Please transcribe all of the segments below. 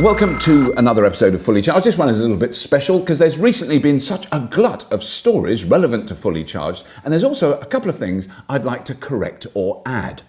Welcome to another episode of Fully Charged. This one is a little bit special because there's recently been such a glut of stories relevant to Fully Charged, and there's also a couple of things I'd like to correct or add.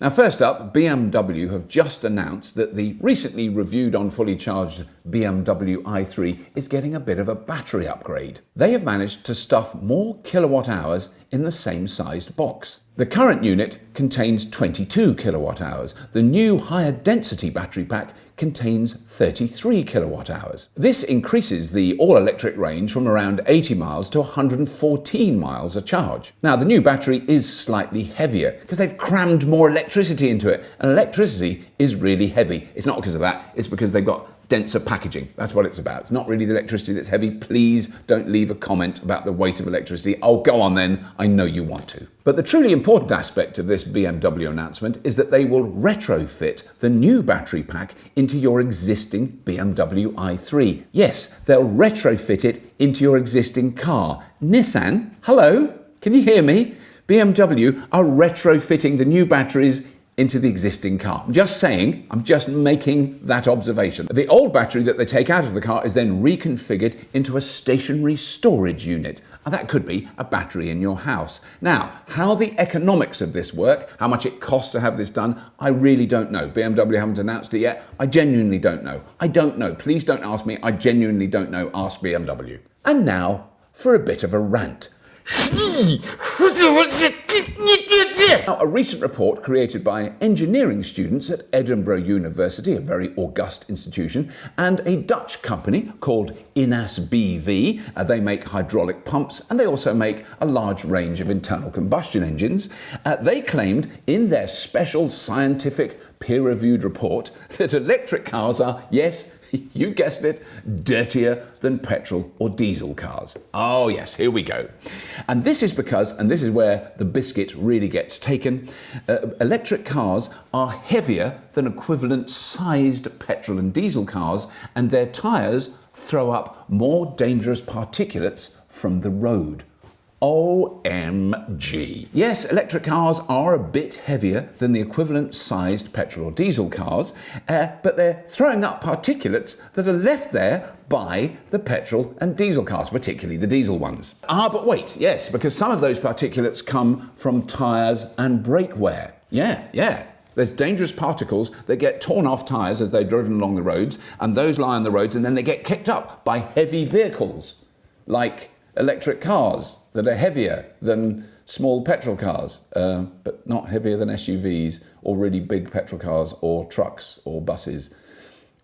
Now, first up, BMW have just announced that the recently reviewed on Fully Charged BMW i3 is getting a bit of a battery upgrade. They have managed to stuff more kilowatt hours in the same sized box. The current unit contains 22 kilowatt hours. The new higher density battery pack contains 33 kilowatt hours. This increases the all-electric range from around 80 miles to 114 miles a charge. Now, the new battery is slightly heavier because they've crammed more electricity into it, and electricity is really heavy. It's not because of that, it's because they've got denser packaging. That's what it's about. It's not really the electricity that's heavy. Please don't leave a comment about the weight of electricity. Oh, go on then. I know you want to. But the truly important aspect of this BMW announcement is that they will retrofit the new battery pack into your existing BMW i3. Yes, they'll retrofit it into your existing car. Nissan, hello? Can you hear me? BMW are retrofitting the new batteries into the existing car. I'm just saying, I'm just making that observation. The old battery that they take out of the car is then reconfigured into a stationary storage unit. And that could be a battery in your house. Now, how the economics of this work, how much it costs to have this done, I really don't know. BMW haven't announced it yet. I genuinely don't know. I don't know. Please don't ask me. I genuinely don't know. Ask BMW. And now for a bit of a rant. Now, a recent report created by engineering students at Edinburgh University, a very august institution, and a Dutch company called Inas BV. They make hydraulic pumps, and they also make a large range of internal combustion engines. They claimed in their special scientific peer-reviewed report that electric cars are, yes, you guessed it, dirtier than petrol or diesel cars. Oh yes, here we go. And this is because, and this is where the biscuit really gets taken, electric cars are heavier than equivalent sized petrol and diesel cars, and their tyres throw up more dangerous particulates from the road. OMG. Yes, electric cars are a bit heavier than the equivalent sized petrol or diesel cars, but they're throwing up particulates that are left there by the petrol and diesel cars, particularly the diesel ones. But wait, yes, because some of those particulates come from tyres and brake wear. Yeah. There's dangerous particles that get torn off tyres as they're driven along the roads, and those lie on the roads, and then they get kicked up by heavy vehicles, like electric cars that are heavier than small petrol cars, but not heavier than SUVs or really big petrol cars or trucks or buses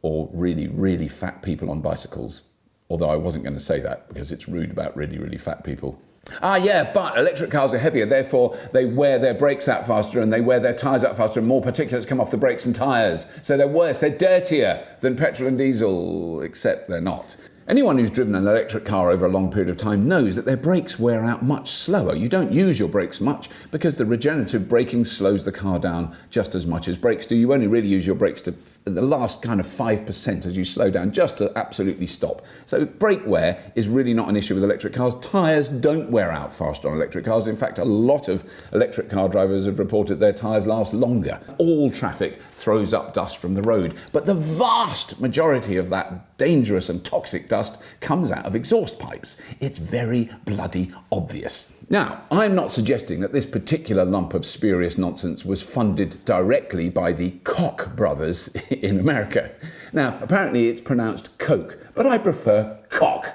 or really, really fat people on bicycles. Although I wasn't going to say that because it's rude about really, really fat people. But electric cars are heavier, therefore they wear their brakes out faster and they wear their tyres out faster and more particulates come off the brakes and tyres. So they're worse, they're dirtier than petrol and diesel, except they're not. Anyone who's driven an electric car over a long period of time knows that their brakes wear out much slower. You don't use your brakes much because the regenerative braking slows the car down just as much as brakes do. You only really use your brakes to the last kind of 5% as you slow down, just to absolutely stop. So brake wear is really not an issue with electric cars. Tyres don't wear out fast on electric cars. In fact, a lot of electric car drivers have reported their tyres last longer. All traffic throws up dust from the road, but the vast majority of that dangerous and toxic dust comes out of exhaust pipes. It's very bloody obvious. Now, I'm not suggesting that this particular lump of spurious nonsense was funded directly by the Koch brothers in America. Now, apparently it's pronounced Coke, but I prefer Koch.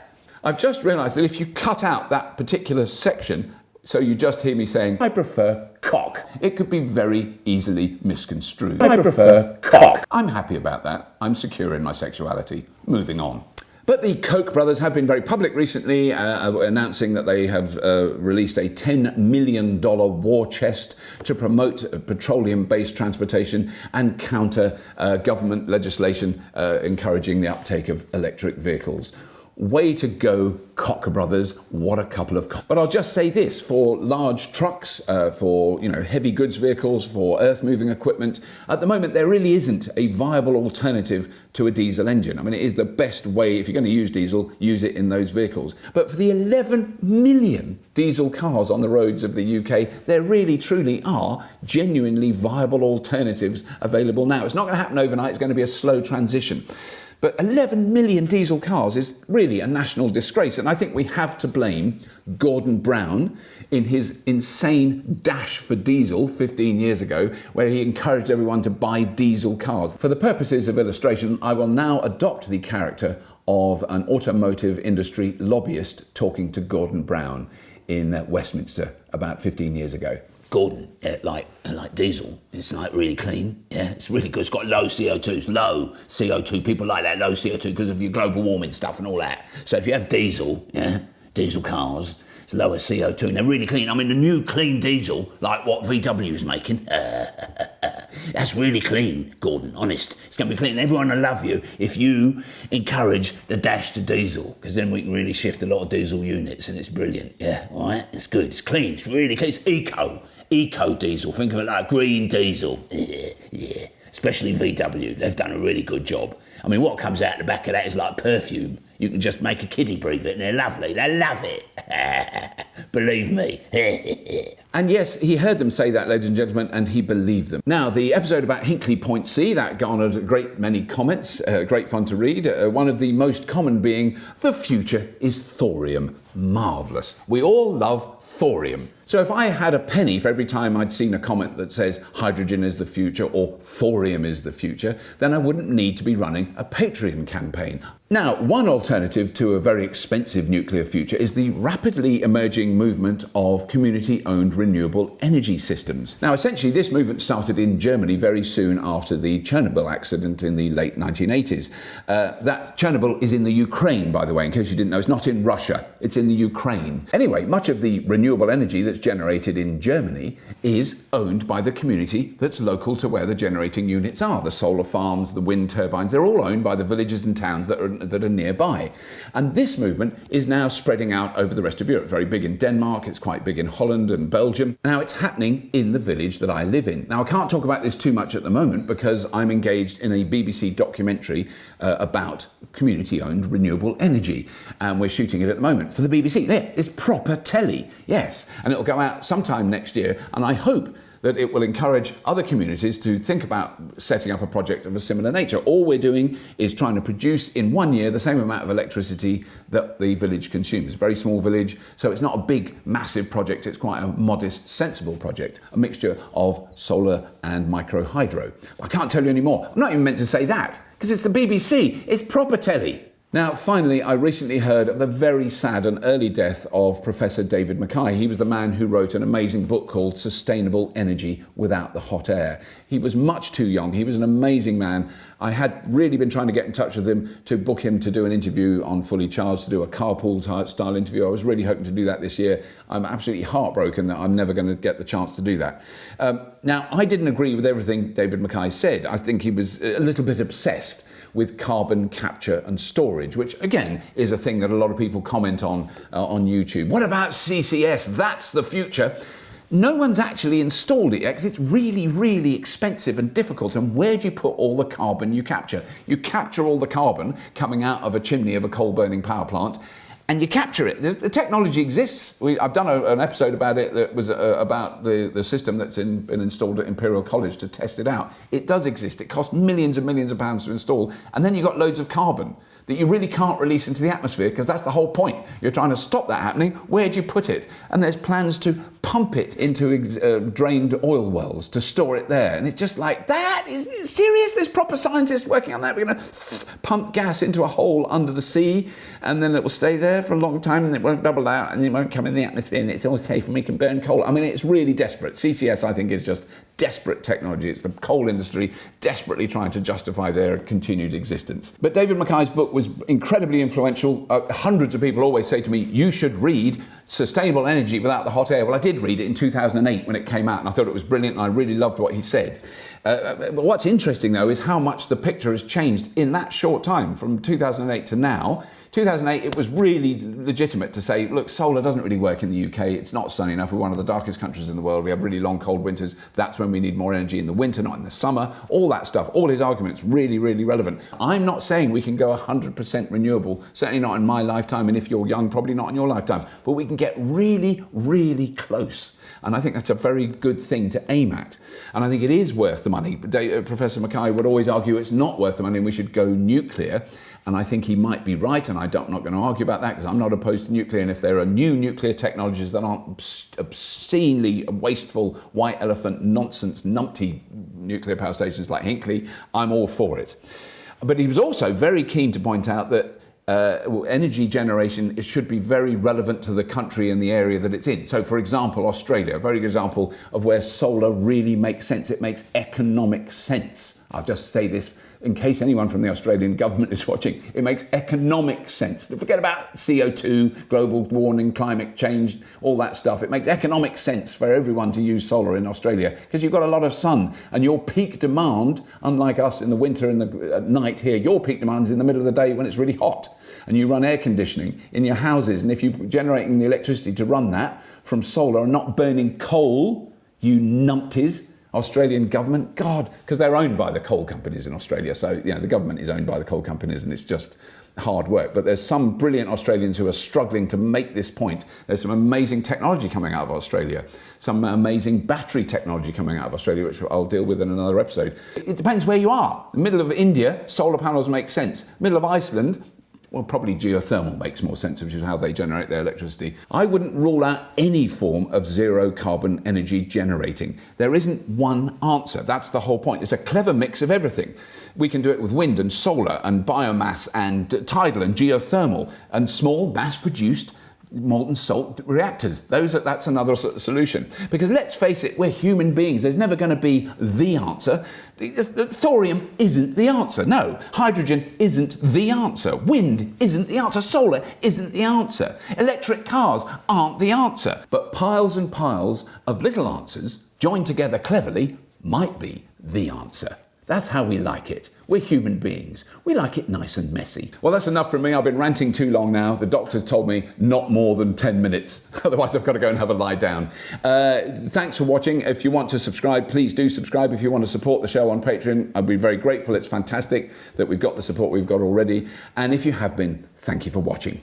I've just realised that if you cut out that particular section, so you just hear me saying, I prefer Koch, it could be very easily misconstrued. I prefer Koch. I'm happy about that. I'm secure in my sexuality. Moving on. But the Koch brothers have been very public recently, announcing that they have released a $10 million war chest to promote petroleum-based transportation and counter government legislation encouraging the uptake of electric vehicles. Way to go, Koch brothers. What a couple of... But I'll just say this, for large trucks, for heavy goods vehicles, for earth-moving equipment, at the moment there really isn't a viable alternative to a diesel engine. I mean, it is the best way, if you're going to use diesel, use it in those vehicles. But for the 11 million diesel cars on the roads of the UK, there really, truly are genuinely viable alternatives available now. It's not going to happen overnight, it's going to be a slow transition. But 11 million diesel cars is really a national disgrace. And I think we have to blame Gordon Brown in his insane dash for diesel 15 years ago, where he encouraged everyone to buy diesel cars. For the purposes of illustration, I will now adopt the character of an automotive industry lobbyist talking to Gordon Brown in Westminster about 15 years ago. Gordon, like diesel, it's like really clean, yeah, it's really good. It's got low CO2, it's low CO2. People like that low CO2 because of your global warming stuff and all that. So if you have diesel, yeah, diesel cars, it's lower CO2 and they're really clean. I mean, the new clean diesel, like what VW is making, that's really clean, Gordon, honest. It's going to be clean. Everyone will love you if you encourage the dash to diesel, because then we can really shift a lot of diesel units and it's brilliant, yeah, all right? It's good, it's clean, it's really clean, it's eco diesel. Think of it like green diesel, yeah. Especially VW, they've done a really good job. I mean, what comes out the back of that is like perfume. You can just make a kiddie breathe it and they're lovely, they love it. Believe me. And yes, he heard them say that, ladies and gentlemen, and he believed them. Now, the episode about Hinkley Point C, that garnered a great many comments, great fun to read. One of the most common being, the future is thorium. Marvellous. We all love thorium. So if I had a penny for every time I'd seen a comment that says hydrogen is the future or thorium is the future, then I wouldn't need to be running a Patreon campaign. Now, one alternative to a very expensive nuclear future is the rapidly emerging movement of community-owned renewable energy systems. Now, essentially, this movement started in Germany very soon after the Chernobyl accident in the late 1980s. That Chernobyl is in the Ukraine, by the way, in case you didn't know. It's not in Russia, it's in the Ukraine. Anyway, much of the renewable energy that's generated in Germany is owned by the community that's local to where the generating units are. The solar farms, the wind turbines, they're all owned by the villages and towns that are nearby. And this movement is now spreading out over the rest of Europe. Very big in Denmark, it's quite big in Holland and Belgium. Now it's happening in the village that I live in. Now I can't talk about this too much at the moment because I'm engaged in a BBC documentary about community-owned renewable energy. And we're shooting it at the moment for the BBC. There, it's proper telly, yes. And it'll go out sometime next year. And I hope that it will encourage other communities to think about setting up a project of a similar nature. All we're doing is trying to produce in 1 year the same amount of electricity that the village consumes. A very small village, so it's not a big, massive project. It's quite a modest, sensible project, a mixture of solar and micro hydro. I can't tell you any more. I'm not even meant to say that, because it's the BBC. It's proper telly. Now, finally, I recently heard of the very sad and early death of Professor David Mackay. He was the man who wrote an amazing book called Sustainable Energy Without the Hot Air. He was much too young. He was an amazing man. I had really been trying to get in touch with him to book him to do an interview on Fully Charged, to do a carpool style interview. I was really hoping to do that this year. I'm absolutely heartbroken that I'm never going to get the chance to do that. Now, I didn't agree with everything David Mackay said. I think he was a little bit obsessed with carbon capture and storage, which again is a thing that a lot of people comment on YouTube. What about CCS? That's the future. No one's actually installed it yet because it's really, really expensive and difficult. And where do you put all the carbon you capture? You capture all the carbon coming out of a chimney of a coal-burning power plant, and you capture it. The technology exists. I've done an episode about it that was about the system that's been installed at Imperial College to test it out. It does exist. It costs millions and millions of pounds to install, and then you've got loads of carbon that you really can't release into the atmosphere, because that's the whole point. You're trying to stop that happening. Where do you put it? And there's plans to pump it into drained oil wells to store it there. And it's just like, that is serious? There's proper scientists working on that. We're going to pump gas into a hole under the sea, and then it will stay there for a long time, and it won't bubble out, and it won't come in the atmosphere, and it's all safe, and we can burn coal. I mean, it's really desperate. CCS, I think, is just desperate technology. It's the coal industry desperately trying to justify their continued existence. But David Mackay's book was incredibly influential. Hundreds of people always say to me, you should read Sustainable Energy Without the Hot Air. Well, I did read it in 2008 when it came out, and I thought it was brilliant, and I really loved what he said. But what's interesting, though, is how much the picture has changed in that short time, from 2008 to now. 2008, it was really legitimate to say, look, solar doesn't really work in the UK. It's not sunny enough. We're one of the darkest countries in the world. We have really long, cold winters. That's when we need more energy in the winter, not in the summer. All that stuff, all his arguments, really, really relevant. I'm not saying we can go 100% renewable, certainly not in my lifetime, and if you're young, probably not in your lifetime. But we can get really, really close. And I think that's a very good thing to aim at. And I think it is worth the money. Professor Mackay would always argue it's not worth the money and we should go nuclear. And I think he might be right, and I'm not going to argue about that because I'm not opposed to nuclear. And if there are new nuclear technologies that aren't obscenely wasteful, white elephant, nonsense, numpty nuclear power stations like Hinkley, I'm all for it. But he was also very keen to point out that energy generation should be very relevant to the country and the area that it's in. So, for example, Australia, a very good example of where solar really makes sense. It makes economic sense. I'll just say this in case anyone from the Australian government is watching. It makes economic sense. Forget about CO2, global warming, climate change, all that stuff. It makes economic sense for everyone to use solar in Australia because you've got a lot of sun and your peak demand, unlike us in the winter and at night here, your peak demand is in the middle of the day when it's really hot and you run air conditioning in your houses. And if you're generating the electricity to run that from solar and not burning coal, you numpties, Australian government, God, because they're owned by the coal companies in Australia. So, the government is owned by the coal companies and it's just hard work. But there's some brilliant Australians who are struggling to make this point. There's some amazing technology coming out of Australia, some amazing battery technology coming out of Australia, which I'll deal with in another episode. It depends where you are. The middle of India, solar panels make sense. Middle of Iceland, well, probably geothermal makes more sense, which is how they generate their electricity. I wouldn't rule out any form of zero carbon energy generating. There isn't one answer. That's the whole point. It's a clever mix of everything. We can do it with wind and solar and biomass and tidal and geothermal and small mass-produced molten salt reactors. That's another solution. Because let's face it, we're human beings. There's never going to be the answer. Thorium isn't the answer. No. Hydrogen isn't the answer. Wind isn't the answer. Solar isn't the answer. Electric cars aren't the answer. But piles and piles of little answers joined together cleverly might be the answer. That's how we like it. We're human beings. We like it nice and messy. Well, that's enough from me. I've been ranting too long now. The doctor's told me not more than 10 minutes. Otherwise, I've got to go and have a lie down. Thanks for watching. If you want to subscribe, please do subscribe. If you want to support the show on Patreon, I'd be very grateful. It's fantastic that we've got the support we've got already. And if you have been, thank you for watching.